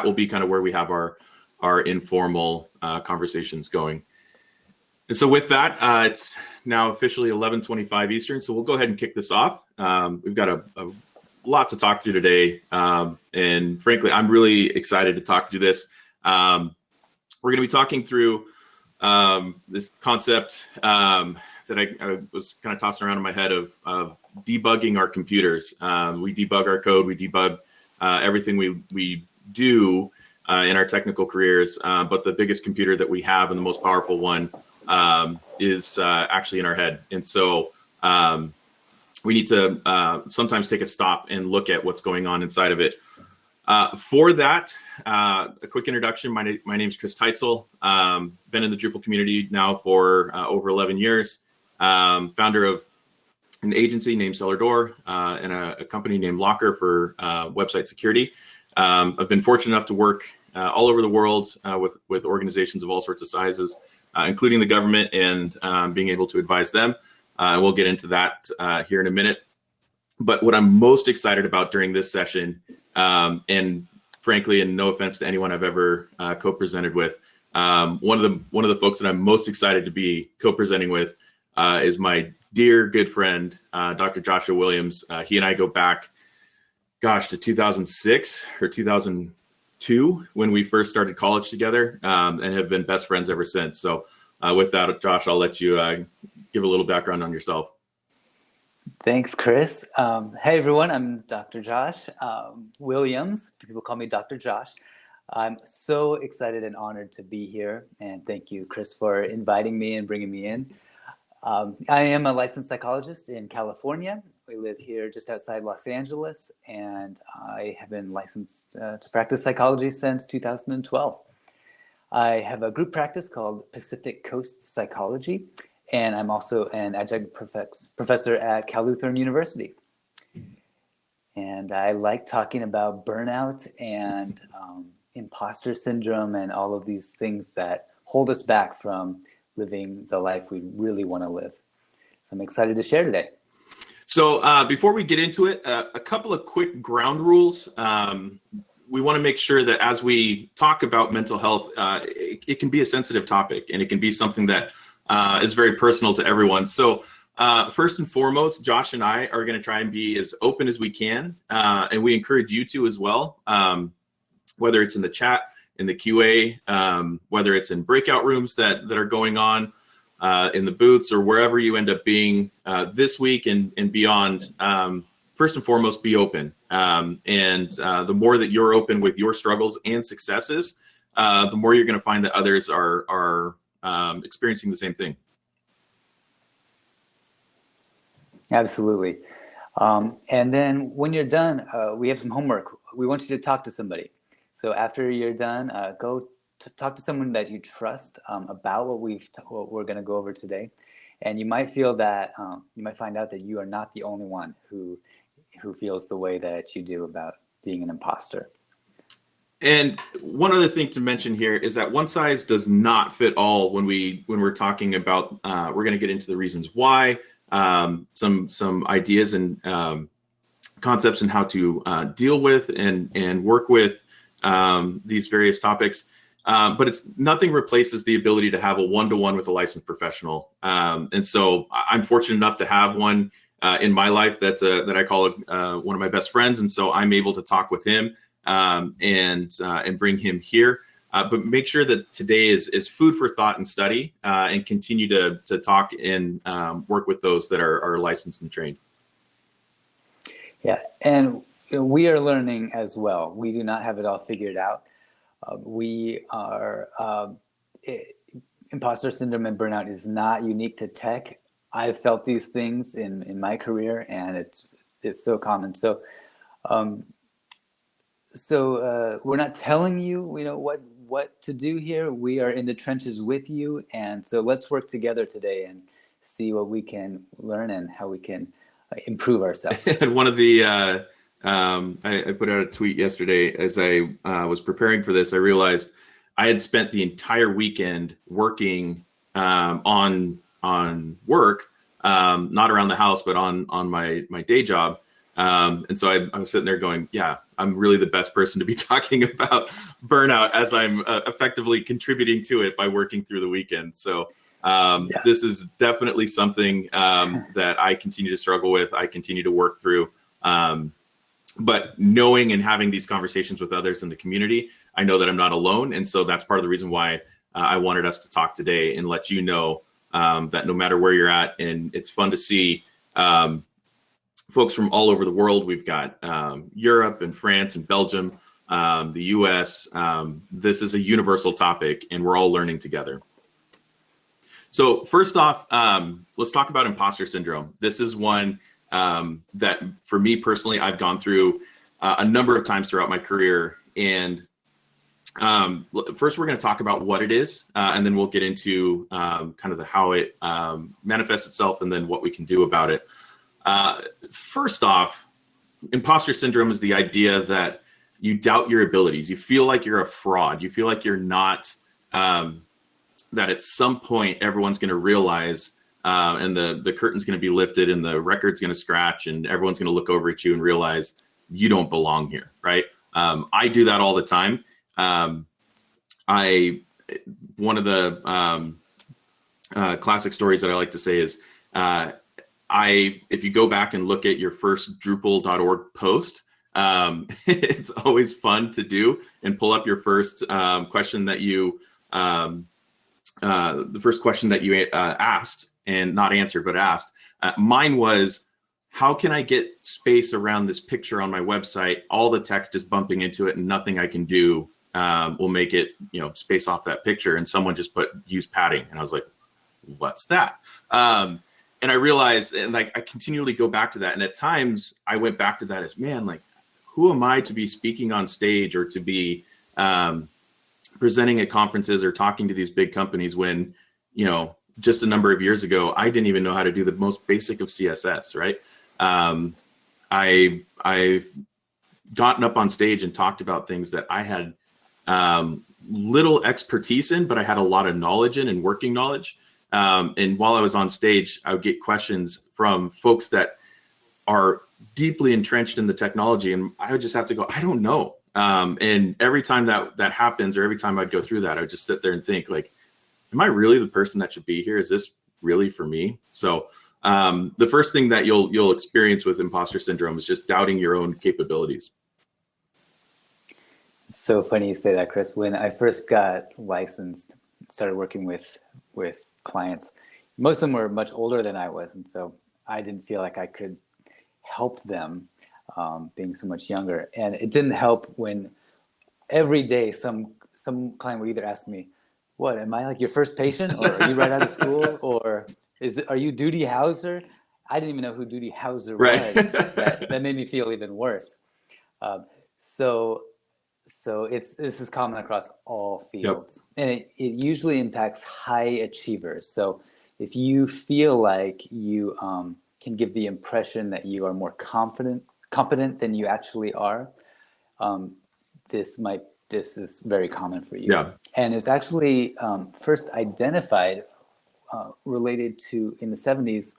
will be kind of where we have our informal conversations going. And so with that, it's now officially 11:25 Eastern, so we'll go ahead and kick this off. We've got a lot to talk through today, and frankly, I'm really excited to talk through this. We're going to be talking through this concept that I was kind of tossing around in my head of debugging our computers. We debug our code, we debug everything we do in our technical careers, but the biggest computer that we have and the most powerful one is actually in our head. And so we need to sometimes take a stop and look at what's going on inside of it. For that, a quick introduction. My name is Chris Teitzel. Been in the Drupal community now for over 11 years. Founder of an agency named Cellar Door and a company named Locker for website security. I've been fortunate enough to work all over the world with organizations of all sorts of sizes, including the government, and being able to advise them. We'll get into that here in a minute. But what I'm most excited about during this session, and frankly, and no offense to anyone I've ever co-presented with, one of the folks that I'm most excited to be co-presenting with is my dear good friend, Dr. Joshua Williams. He and I go back, to 2006 or 2002 when we first started college together, and have been best friends ever since. So with that, Josh, I'll let you give a little background on yourself. Thanks, Chris. Hey, everyone. I'm Dr. Josh Williams. People call me Dr. Josh. I'm so excited and honored to be here. And thank you, Chris, for inviting me and bringing me in. I am a licensed psychologist in California. We live here just outside Los Angeles, and I have been licensed to practice psychology since 2012. I have a group practice called Pacific Coast Psychology, and I'm also an adjunct professor at Cal Lutheran University. And I like talking about burnout and imposter syndrome and all of these things that hold us back from living the life we really want to live. So I'm excited to share today. So before we get into it, a couple of quick ground rules. We want to make sure that as we talk about mental health, it can be a sensitive topic, and it can be something that is very personal to everyone. So first and foremost, Josh and I are going to try and be as open as we can, and we encourage you to as well, whether it's in the chat, in the QA, whether it's in breakout rooms that are going on, in the booths, or wherever you end up being this week and beyond. First and foremost, be open. And the more that you're open with your struggles and successes, the more you're going to find that others are experiencing the same thing. Absolutely. And then when you're done, we have some homework. We want you to talk to somebody. So after you're done, go talk to someone that you trust about what we're going to go over today. And you might feel that, you might find out that you are not the only one who feels the way that you do about being an imposter. And one other thing to mention here is that one size does not fit all when we're talking about, we're going to get into the reasons why, some ideas and concepts and how to deal with and work with these various topics. But nothing replaces the ability to have a one-to-one with a licensed professional. And so I'm fortunate enough to have one in my life that I call one of my best friends. And so I'm able to talk with him and bring him here. But make sure that today is food for thought and study, and continue to talk and work with those that are licensed and trained. Yeah, and we are learning as well. We do not have it all figured out. We are imposter syndrome and burnout is not unique to tech. I've felt these things in my career, and it's so common. So we're not telling you what to do here. We are in the trenches with you, and so let's work together today and see what we can learn and how we can improve ourselves. And one of the I put out a tweet yesterday as I was preparing for this. I realized I had spent the entire weekend working on work, not around the house, but on my day job. And so I was sitting there going, yeah, I'm really the best person to be talking about burnout, as I'm effectively contributing to it by working through the weekend. So this is definitely something that I continue to struggle with. I continue to work through. But knowing and having these conversations with others in the community, I know that I'm not alone. And so that's part of the reason why I wanted us to talk today and let you know that no matter where you're at, and it's fun to see folks from all over the world. We've got Europe and France and Belgium, the US. This is a universal topic, and we're all learning together. So first off, let's talk about imposter syndrome. This is one that for me personally, I've gone through a number of times throughout my career. And first, we're going to talk about what it is, and then we'll get into kind of how it manifests itself, and then what we can do about it. First off, imposter syndrome is the idea that you doubt your abilities. You feel like you're a fraud. You feel like you're not, that at some point everyone's going to realize, and the curtain's going to be lifted and the record's going to scratch and everyone's going to look over at you and realize you don't belong here, right? I do that all the time. One of the classic stories that I like to say is, if you go back and look at your first Drupal.org post, it's always fun to do and pull up your first question that you, the first question that you asked, and not answered, but asked. Mine was, how can I get space around this picture on my website? All the text is bumping into it and nothing I can do will make it, space off that picture. And someone just use padding. And I was like, what's that? And I realized, and I continually go back to that. And at times I went back to that as, man, who am I to be speaking on stage or to be presenting at conferences or talking to these big companies when, just a number of years ago, I didn't even know how to do the most basic of CSS, right? I've gotten up on stage and talked about things that I had little expertise in, but I had a lot of knowledge in and working knowledge. And while I was on stage, I would get questions from folks that are deeply entrenched in the technology. And I would just have to go, I don't know. And every time that happens, or every time I'd go through that, I would just sit there and think, am I really the person that should be here? Is this really for me? So the first thing that you'll experience with imposter syndrome is just doubting your own capabilities. It's so funny you say that, Chris. When I first got licensed, started working with clients, most of them were much older than I was. And so I didn't feel like I could help them being so much younger. And it didn't help when every day some client would either ask me, what, am I your first patient, or are you right out of school, or are you Duty Hauser? I didn't even know who Duty Hauser was. That made me feel even worse. So this is common across all fields. Yep. And it usually impacts high achievers. So if you feel like you can give the impression that you are more competent than you actually are, this is very common for you. Yeah. And it's actually first identified related to in the 70s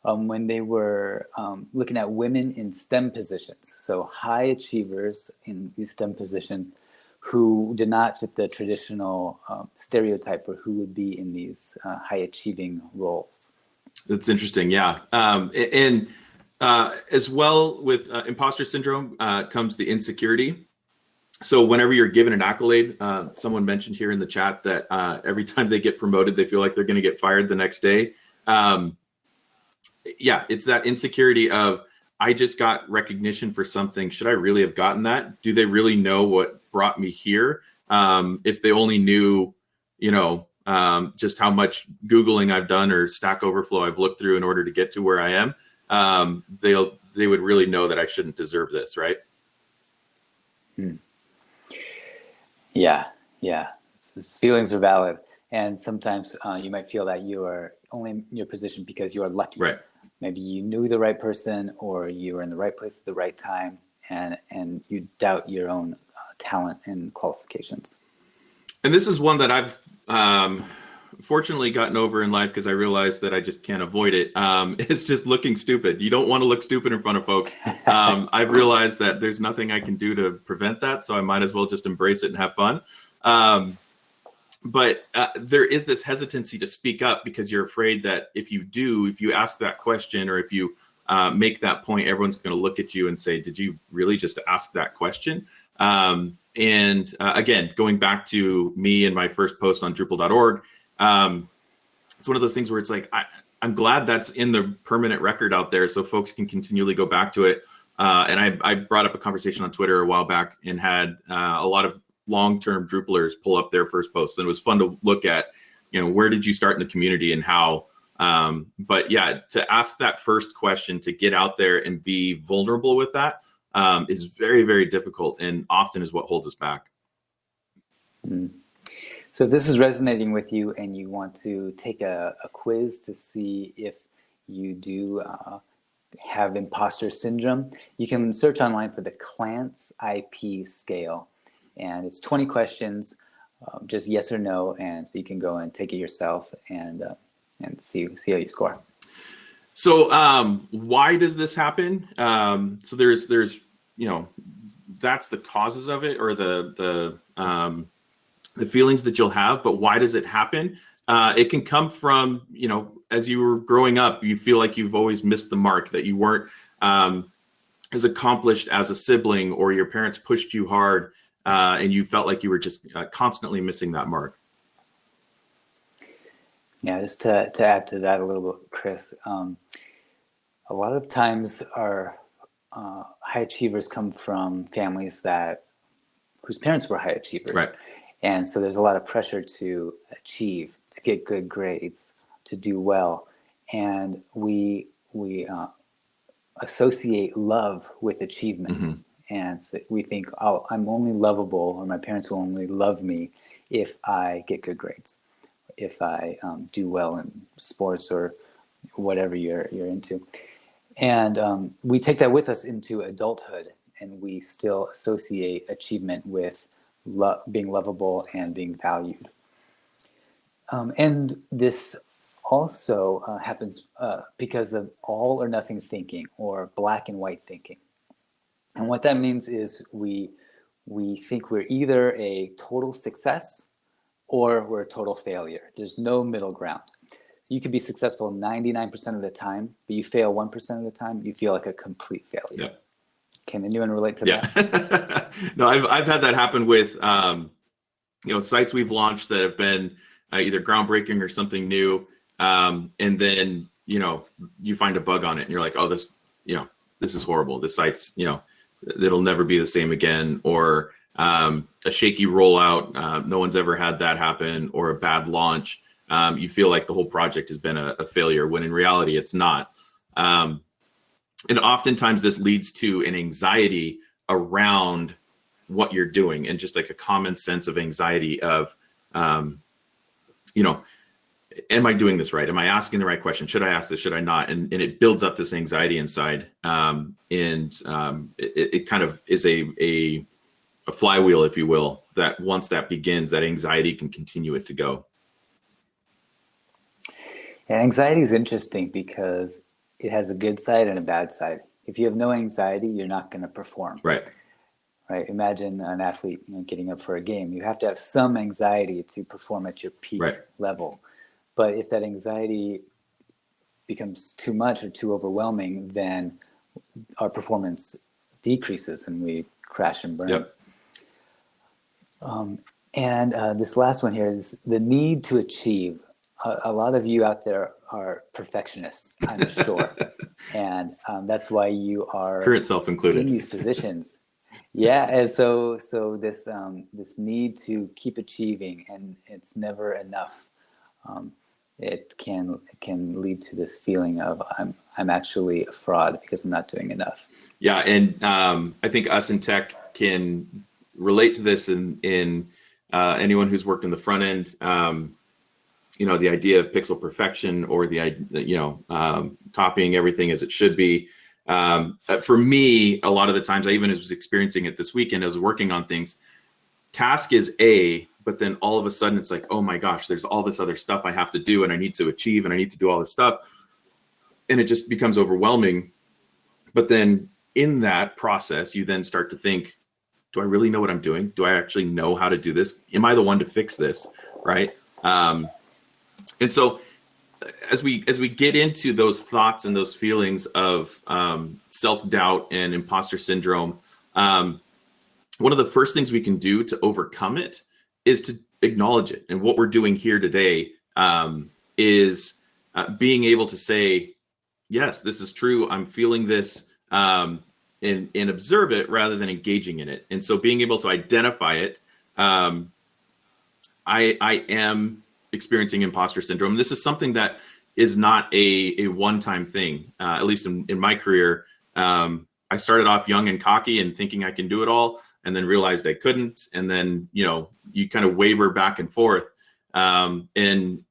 when they were looking at women in STEM positions. So high achievers in these STEM positions who did not fit the traditional stereotype for who would be in these high achieving roles. That's interesting. Yeah. And as well with imposter syndrome comes the insecurity. So whenever you're given an accolade, someone mentioned here in the chat that every time they get promoted, they feel like they're going to get fired the next day. Yeah, it's that insecurity of, I just got recognition for something. Should I really have gotten that? Do they really know what brought me here? If they only knew, just how much Googling I've done or Stack Overflow I've looked through in order to get to where I am, they would really know that I shouldn't deserve this, right? Yeah. These feelings are valid. And sometimes you might feel that you are only in your position because you are lucky. Right. Maybe you knew the right person, or you were in the right place at the right time, and you doubt your own talent and qualifications. And this is one that I've fortunately gotten over in life because I realized that I just can't avoid it. It's just looking stupid. You don't want to look stupid in front of folks. I've realized that there's nothing I can do to prevent that, so I might as well just embrace it and have fun. But there is this hesitancy to speak up because you're afraid that if you ask that question, or if you make that point, everyone's going to look at you and say, did you really just ask that question? Again, going back to me and my first post on Drupal.org, it's one of those things where it's like, I'm glad that's in the permanent record out there so folks can continually go back to it. And I brought up a conversation on Twitter a while back and had a lot of long-term Drupalers pull up their first post. And it was fun to look at, where did you start in the community and how. But yeah, to ask that first question, to get out there and be vulnerable with that, is very, very difficult, and often is what holds us back. So if this is resonating with you and you want to take a quiz to see if you do have imposter syndrome, you can search online for the Clance IP scale. And it's 20 questions, just yes or no. And so you can go and take it yourself and see how you score. So why does this happen? So there's that's the causes of it, or the feelings that you'll have. But why does it happen? It can come from, as you were growing up, you feel like you've always missed the mark, that you weren't as accomplished as a sibling, or your parents pushed you hard, and you felt like you were just constantly missing that mark. Yeah, just to add to that a little bit, Chris, a lot of times our high achievers come from families whose parents were high achievers. Right. And so there's a lot of pressure to achieve, to get good grades, to do well. And we associate love with achievement. Mm-hmm. And so we think, oh, I'm only lovable, or my parents will only love me if I get good grades, if I do well in sports or whatever you're into. And we take that with us into adulthood, and we still associate achievement with being lovable and being valued. And this also happens because of all or nothing thinking, or black and white thinking. And what that means is we think we're either a total success or we're a total failure. There's no middle ground. You could be successful 99% of the time, but you fail 1% of the time, you feel like a complete failure. Yeah. Can anyone relate to that? No, I've had that happen with sites we've launched that have been either groundbreaking or something new, and then you find a bug on it and you're like, oh, this is horrible. This site's it'll never be the same again, or a shaky rollout. No one's ever had that happen, or a bad launch. You feel like the whole project has been a failure, when in reality it's not. And oftentimes this leads to an anxiety around what you're doing, and just like a common sense of anxiety of, am I doing this right? Am I asking the right question? Should I ask this? Should I not? And it builds up this anxiety inside. It kind of is a flywheel, if you will, that once that begins, that anxiety can continue it to go. And anxiety is interesting because it has a good side and a bad side. If you have no anxiety, you're not going to perform. Right. Imagine an athlete getting up for a game. You have to have some anxiety to perform at your peak level. But if that anxiety becomes too much or too overwhelming, then our performance decreases and we crash and burn. Yep. This last one here is the need to achieve. A lot of you out there are perfectionists, I'm sure. And that's why you are current self included in these positions. Yeah, and so this need to keep achieving, and it's never enough. It can lead to this feeling of I'm actually a fraud because I'm not doing enough. Yeah, and I think us in tech can relate to this in anyone who's worked in the front end. The idea of pixel perfection, or copying everything as it should be. For me, a lot of the times, I even was experiencing it this weekend as I was working on things. Task is A, but then all of a sudden it's like, oh my gosh, there's all this other stuff I have to do and I need to achieve and I need to do all this stuff. And it just becomes overwhelming. But then in that process, you then start to think, do I really know what I'm doing? Do I actually know how to do this? Am I the one to fix this? Right. And so as we get into those thoughts and those feelings of self-doubt and imposter syndrome, one of the first things we can do to overcome it is to acknowledge it. And what we're doing here today is being able to say, yes, this is true. I'm feeling this, and observe it rather than engaging in it. And so being able to identify it, I am experiencing imposter syndrome. This is something that is not a one-time thing, at least in my career. I started off young and cocky and thinking I can do it all, and then realized I couldn't. And then, you kind of waver back and forth. And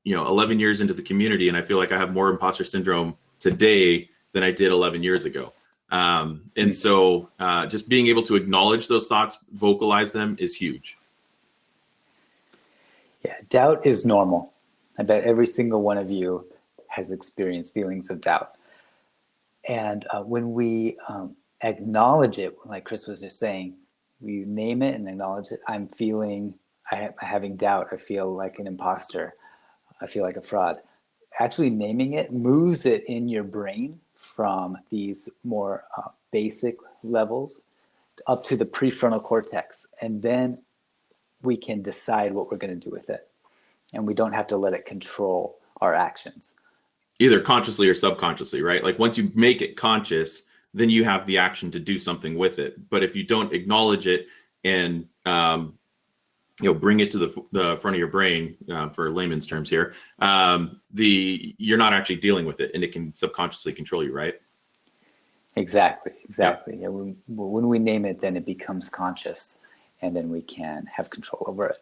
11 years into the community, and I feel like I have more imposter syndrome today than I did 11 years ago. And so just being able to acknowledge those thoughts, vocalize them is huge. Yeah, doubt is normal. I bet every single one of you has experienced feelings of doubt. And when we acknowledge it, like Chris was just saying, we name it and acknowledge it. I'm having doubt. I feel like an imposter. I feel like a fraud. Actually naming it moves it in your brain from these more basic levels up to the prefrontal cortex. And then we can decide what we're going to do with it. And we don't have to let it control our actions. Either consciously or subconsciously, right? Like once you make it conscious, then you have the action to do something with it. But if you don't acknowledge it and bring it to the front of your brain, for layman's terms here, you're not actually dealing with it, and it can subconsciously control you, right? Exactly. Yeah, when we name it, then it becomes conscious, and then we can have control over it.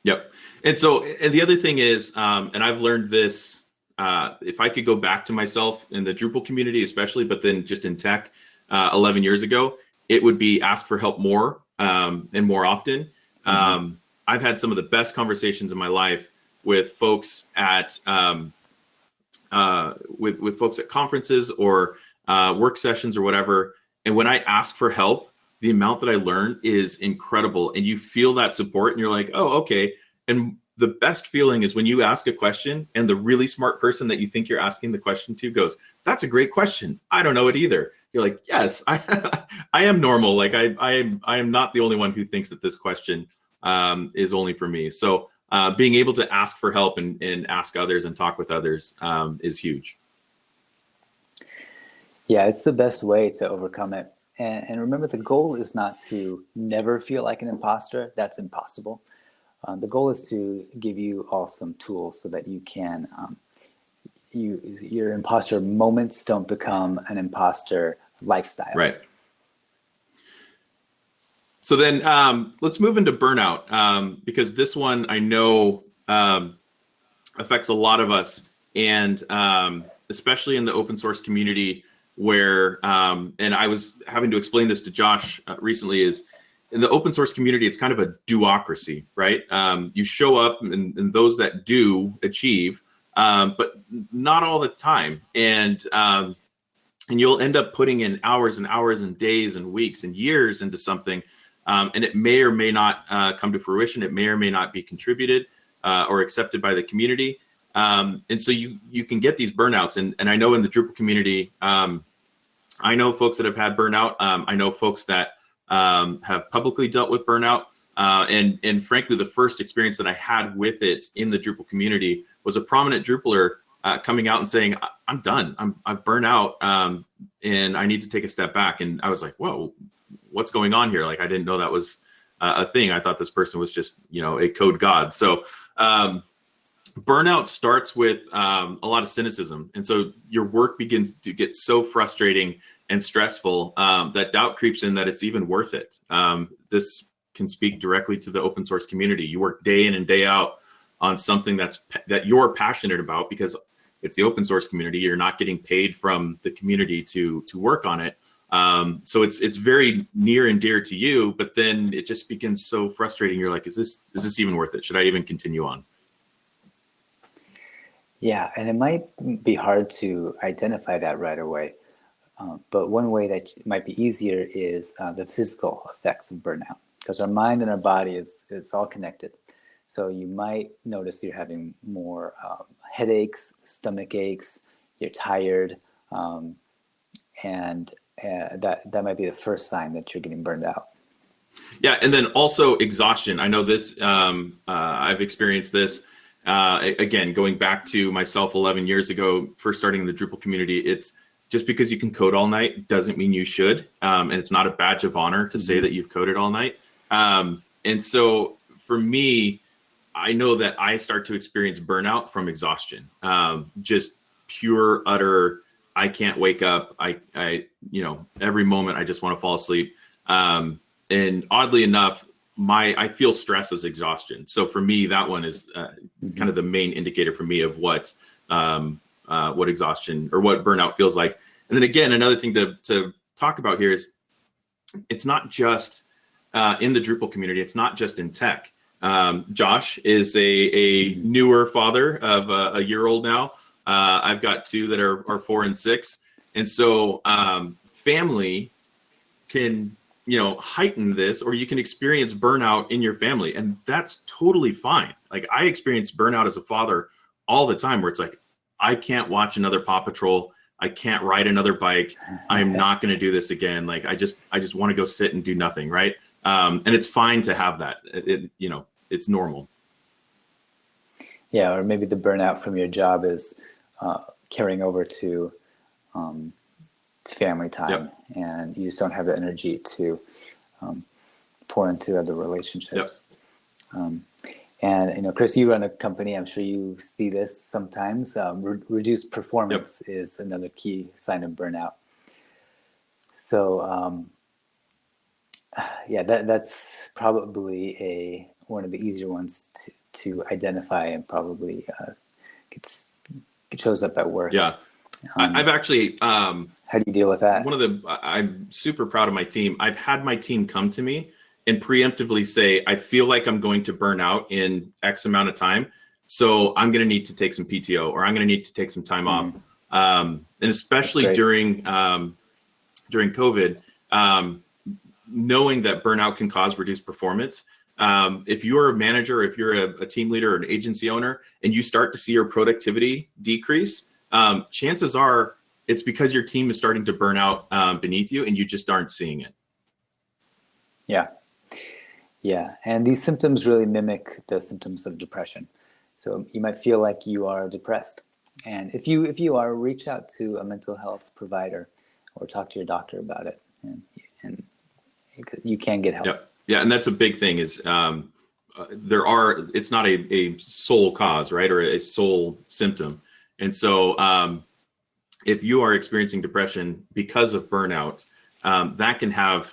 Yep. And the other thing is, and I've learned this, if I could go back to myself in the Drupal community, especially, but then just in tech 11 years ago, it would be ask for help more and more often. Mm-hmm. I've had some of the best conversations in my life with folks at with folks at conferences or work sessions or whatever. And when I ask for help, the amount that I learn is incredible. And you feel that support and you're like, oh, okay. And the best feeling is when you ask a question and the really smart person that you think you're asking the question to goes, that's a great question. I don't know it either. You're like, yes, I am normal. Like I am not the only one who thinks that this question is only for me. So being able to ask for help and ask others and talk with others is huge. Yeah, it's the best way to overcome it. And remember, the goal is not to never feel like an imposter. That's impossible. The goal is to give you all some tools so that you can, your imposter moments don't become an imposter lifestyle. Right. So then let's move into burnout, because this one I know affects a lot of us, and especially in the open source community where, and I was having to explain this to Josh recently, is in the open source community, it's kind of a do-ocracy, right? You show up and those that do achieve, but not all the time. And you'll end up putting in hours and hours and days and weeks and years into something. And it may or may not come to fruition. It may or may not be contributed or accepted by the community. And so you can get these burnouts. And I know in the Drupal community, I know folks that have had burnout. I know folks that have publicly dealt with burnout. And frankly, the first experience that I had with it in the Drupal community was a prominent Drupaler coming out and saying, I'm done. I've burned out and I need to take a step back. And I was like, whoa, what's going on here? Like, I didn't know that was a thing. I thought this person was just, a code god. So burnout starts with a lot of cynicism. And so your work begins to get so frustrating and stressful that doubt creeps in that it's even worth it. This can speak directly to the open source community. You work day in and day out on something that you're passionate about because it's the open source community. You're not getting paid from the community to work on it. So it's very near and dear to you, but then it just becomes so frustrating. You're like, is this even worth it? Should I even continue on? Yeah, and it might be hard to identify that right away. But one way that might be easier is the physical effects of burnout, because our mind and our body is all connected. So you might notice you're having more headaches, stomach aches, you're tired, and that might be the first sign that you're getting burned out. Yeah, and then also exhaustion. I know this. I've experienced this. Again, going back to myself 11 years ago, first starting in the Drupal community, it's just because you can code all night doesn't mean you should. And it's not a badge of honor to say that you've coded all night. And so for me, I know that I start to experience burnout from exhaustion, just pure, utter, I can't wake up. Every moment I just want to fall asleep. And oddly enough, I feel stress as exhaustion. So for me, that one is kind of the main indicator for me of what exhaustion or what burnout feels like. And then again, another thing to talk about here is it's not just in the Drupal community. It's not just in tech. Josh is a newer father of a year-old now. I've got two that are 4 and 6. And so family can heighten this, or you can experience burnout in your family, and that's totally fine. Like I experience burnout as a father all the time, where it's like, I can't watch another Paw Patrol. I can't ride another bike. I'm not going to do this again. Like I just want to go sit and do nothing. Right. And it's fine to have that. It's normal. Yeah. Or maybe the burnout from your job is carrying over to family time, and you just don't have the energy to pour into other relationships. And Chris, you run a company. I'm sure you see this sometimes. Reduced performance is another key sign of burnout. So that's probably one of the easier ones to identify, and probably it shows up at work. Yeah. I've actually how do you deal with that? I'm super proud of my team. I've had my team come to me and preemptively say, I feel like I'm going to burn out in X amount of time, so I'm going to need to take some PTO, or I'm going to need to take some time off. And especially during COVID, knowing that burnout can cause reduced performance. If you're a manager, if you're a team leader or an agency owner, and you start to see your productivity decrease, chances are it's because your team is starting to burn out beneath you, and you just aren't seeing it. Yeah, and these symptoms really mimic the symptoms of depression. So you might feel like you are depressed, and if you are, reach out to a mental health provider or talk to your doctor about it, and you can get help. Yeah, and that's a big thing. Is it's not a sole cause, right, or a sole symptom. And so if you are experiencing depression because of burnout, that can have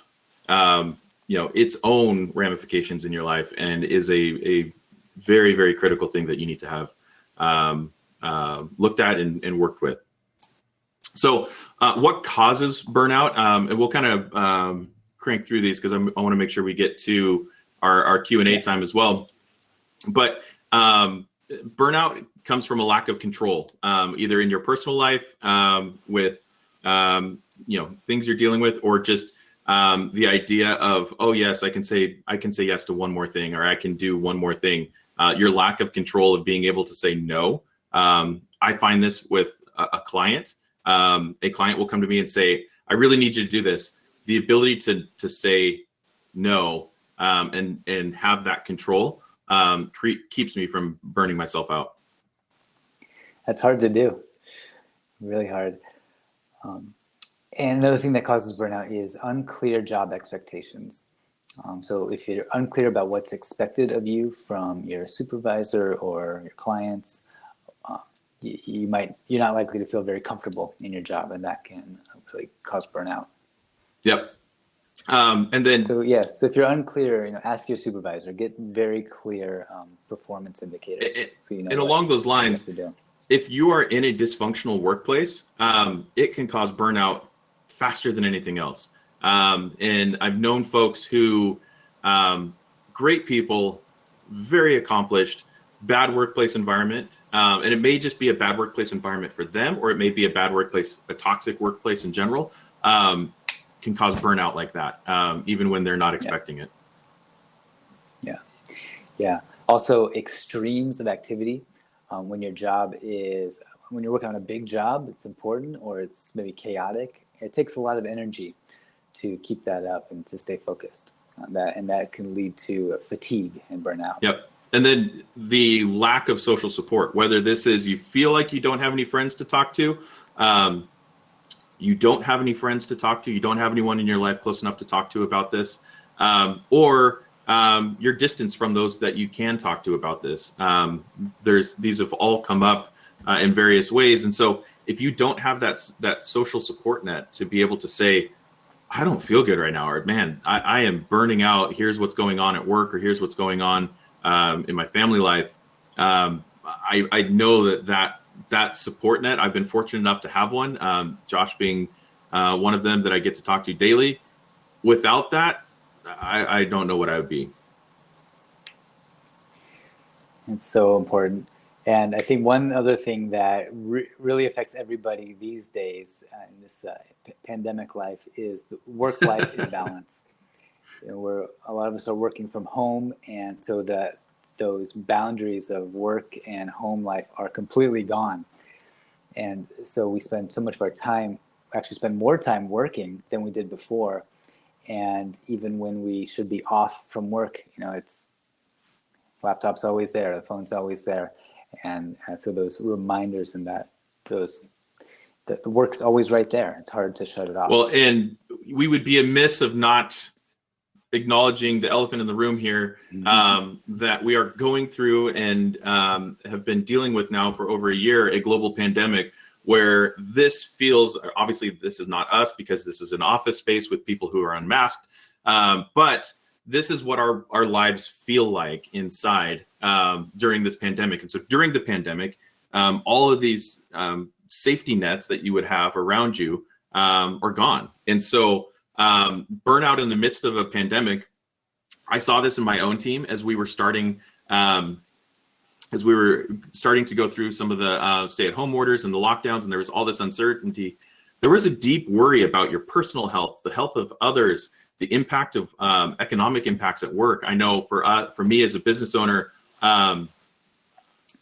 its own ramifications in your life, and is a very, very critical thing that you need to have looked at and worked with. So what causes burnout? And we'll kind of crank through these, because I want to make sure we get to our Q&A time as well. But burnout comes from a lack of control, either in your personal life, with things you're dealing with, or just the idea of, oh yes, I can say yes to one more thing, or I can do one more thing. Your lack of control of being able to say no. I find this with a client. A client will come to me and say, I really need you to do this. The ability to say no and have that control keeps me from burning myself out. That's hard to do, really hard. And another thing that causes burnout is unclear job expectations. So if you're unclear about what's expected of you from your supervisor or your clients, you're not likely to feel very comfortable in your job, and that can really cause burnout. Yep. And then so if you're unclear, ask your supervisor. Get very clear performance indicators, so you know. And along those lines, if you are in a dysfunctional workplace, it can cause burnout faster than anything else. And I've known folks who, great people, very accomplished, bad workplace environment. And it may just be a bad workplace environment for them, or it may be a bad workplace, a toxic workplace in general, can cause burnout like that, even when they're not expecting it. Yeah. Also, extremes of activity. When you're working on a big job, it's important, or it's maybe chaotic. It takes a lot of energy to keep that up and to stay focused on that, and that can lead to fatigue and burnout. Yep. And then the lack of social support, whether this is you feel like you don't have any friends to talk to, you don't have any friends to talk to, you don't have anyone in your life close enough to talk to about this, or you're distanced from those that you can talk to about this. These have all come up in various ways. And so if you don't have that social support net to be able to say, I don't feel good right now, or man, I am burning out, here's what's going on at work, or here's what's going on in my family life. I know that support net, I've been fortunate enough to have one, Josh being one of them that I get to talk to daily. Without that, I don't know what I would be. It's so important. And I think one other thing that really affects everybody these days in this pandemic life is the work-life imbalance. A lot of us are working from home, and so that those boundaries of work and home life are completely gone. And so we spend so much of our time, actually spend more time working than we did before. And even when we should be off from work, it's laptop's always there, the phone's always there. And so those reminders and that the work's always right there. It's hard to shut it off. Well, and we would be amiss of not acknowledging the elephant in the room here, that we are going through and have been dealing with now for over a year, a global pandemic, where this feels, obviously this is not us because this is an office space with people who are unmasked, but this is what our lives feel like inside during this pandemic. And so during the pandemic, all of these safety nets that you would have around you are gone. And so burnout in the midst of a pandemic, I saw this in my own team as we were starting to go through some of the stay-at-home orders and the lockdowns, and there was all this uncertainty. There was a deep worry about your personal health, the health of others, the impact of economic impacts at work. I know for me as a business owner,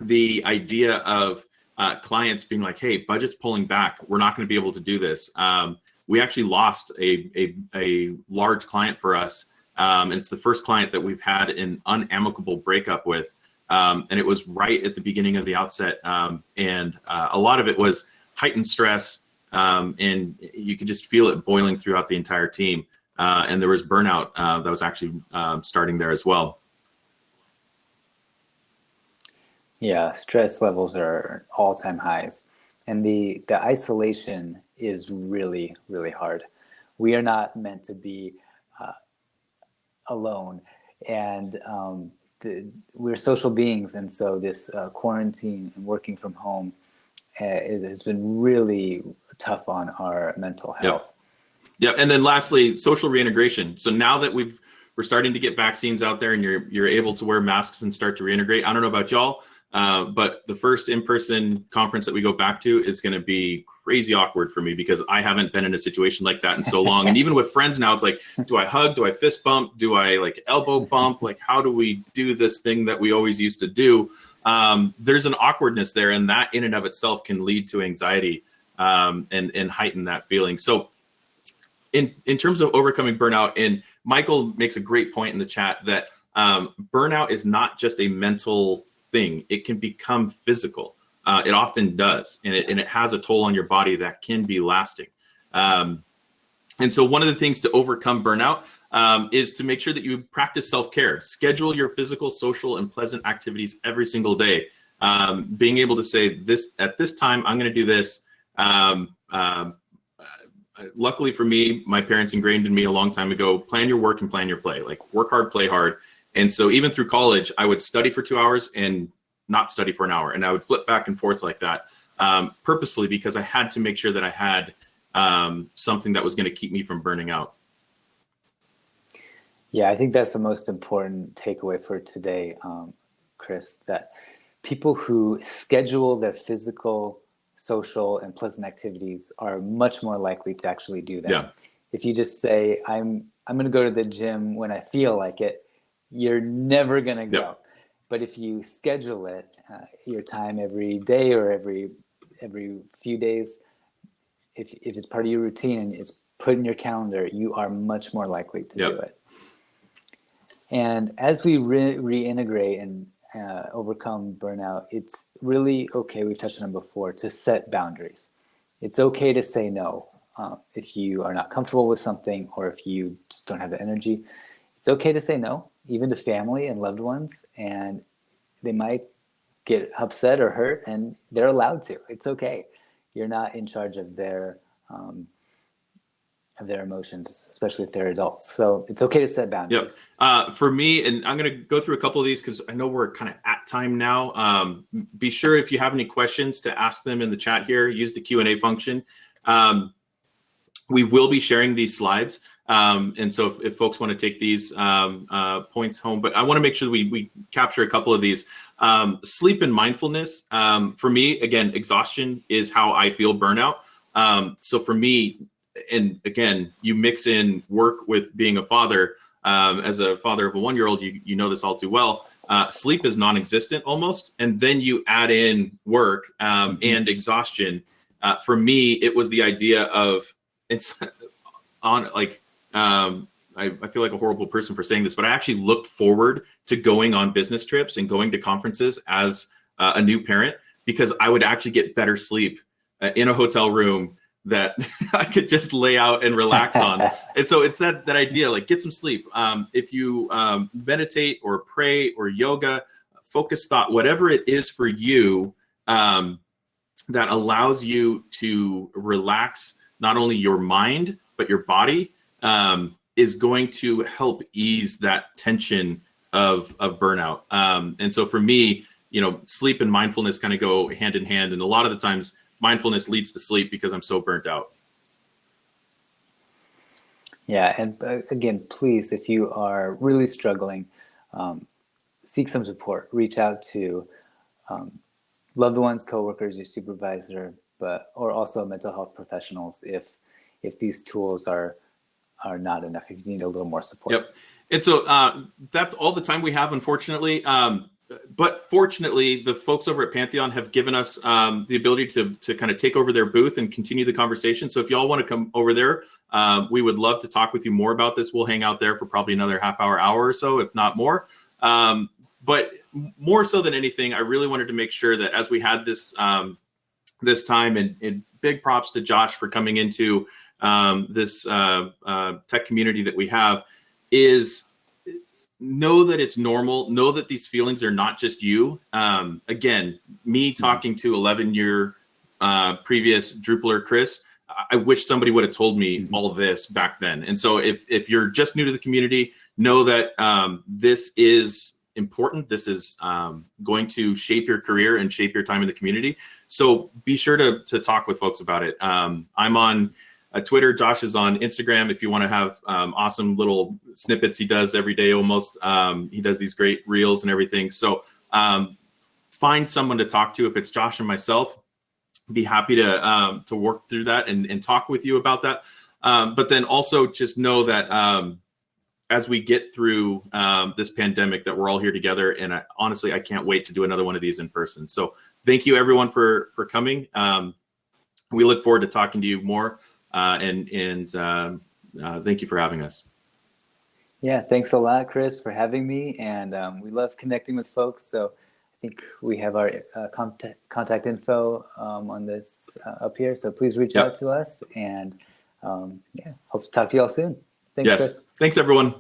the idea of clients being like, hey, budget's pulling back, we're not going to be able to do this. We actually lost a large client for us. And it's the first client that we've had an unamicable breakup with. And it was right at the beginning of the outset. And a lot of it was heightened stress. And you could just feel it boiling throughout the entire team. And there was burnout that was actually starting there as well. Yeah, stress levels are all-time highs. And the isolation is really, really hard. We are not meant to be alone. And we're social beings. And so this quarantine and working from home it has been really tough on our mental health. Yeah, and then lastly, social reintegration. So now that we're starting to get vaccines out there and you're able to wear masks and start to reintegrate, I don't know about y'all, but the first in-person conference that we go back to is going to be crazy awkward for me because I haven't been in a situation like that in so long. And even with friends now, it's like, do I hug? Do I fist bump? Do I like elbow bump? Like, how do we do this thing that we always used to do? There's an awkwardness there, and that in and of itself can lead to anxiety and heighten that feeling. So in terms of overcoming burnout, and Michael makes a great point in the chat that burnout is not just a mental thing. It can become physical. It often does, and it has a toll on your body that can be lasting. And so one of the things to overcome burnout is to make sure that you practice self-care. Schedule your physical, social, and pleasant activities every single day. Being able to say, at this time, I'm going to do this. Luckily for me, my parents ingrained in me a long time ago, plan your work and plan your play, like work hard, play hard. And so even through college, I would study for 2 hours and not study for an hour. And I would flip back and forth like that purposefully because I had to make sure that I had something that was going to keep me from burning out. Yeah, I think that's the most important takeaway for today, Chris, that people who schedule their physical, social, and pleasant activities are much more likely to actually do them. Yeah. If you just say, I'm going to go to the gym when I feel like it, you're never going to go. Yep. But if you schedule it, your time every day or every few days, if it's part of your routine and it's put in your calendar, you are much more likely to Yep. do it. And as we reintegrate and overcome burnout, it's really okay, we've touched on it before, to set boundaries. It's okay to say no if you are not comfortable with something or if you just don't have the energy. It's okay to say no, even to family and loved ones, and they might get upset or hurt, and they're allowed to. It's okay. You're not in charge of their emotions, especially if they're adults. So it's okay to set boundaries. Yep. For me, and I'm going to go through a couple of these because I know we're kind of at time now. Be sure if you have any questions to ask them in the chat here. Use the Q&A function. We will be sharing these slides. And so if folks want to take these points home, but I want to make sure we capture a couple of these. Sleep and mindfulness. For me, again, exhaustion is how I feel burnout. So for me, and again, you mix in work with being a father. As a father of a 1-year-old, you know this all too well. Sleep is non-existent almost. And then you add in work and exhaustion. For me, it was the idea of, it's on like, I feel like a horrible person for saying this, but I actually looked forward to going on business trips and going to conferences as a new parent, because I would actually get better sleep in a hotel room that I could just lay out and relax on. And so it's that idea, like, get some sleep. If you meditate or pray or yoga, focus thought, whatever it is for you, that allows you to relax not only your mind, but your body, is going to help ease that tension of burnout. And so for me, sleep and mindfulness kind of go hand in hand. And a lot of the times mindfulness leads to sleep because I'm so burnt out. Yeah. And again, please, if you are really struggling, seek some support, reach out to loved ones, coworkers, your supervisor, or also mental health professionals if these tools are not enough, if you need a little more support. Yep. And so that's all the time we have, unfortunately. But fortunately, the folks over at Pantheon have given us the ability to kind of take over their booth and continue the conversation. So if y'all want to come over there, we would love to talk with you more about this. We'll hang out there for probably another hour or so, if not more. But more so than anything, I really wanted to make sure that as we had this this time, and big props to Josh for coming into this tech community that we have, is know that it's normal. Know that these feelings are not just you. Again, me talking to 11-year previous Drupaler Chris, I wish somebody would have told me all of this back then. And so if you're just new to the community, know that this is important. This is going to shape your career and shape your time in the community. So be sure to talk with folks about it. I'm on Twitter. Josh is on Instagram. If you want to have awesome little snippets he does every day almost. He does these great reels and everything. So find someone to talk to. If it's Josh and myself, be happy to work through that and talk with you about that. But then also just know that as we get through this pandemic, that we're all here together. And honestly, I can't wait to do another one of these in person. So thank you everyone for coming. We look forward to talking to you more. And thank you for having us. Yeah, thanks a lot, Chris, for having me. And we love connecting with folks. So I think we have our contact info on this up here. So please reach out to us. And yeah, hope to talk to you all soon. Thanks, Chris. Thanks, everyone.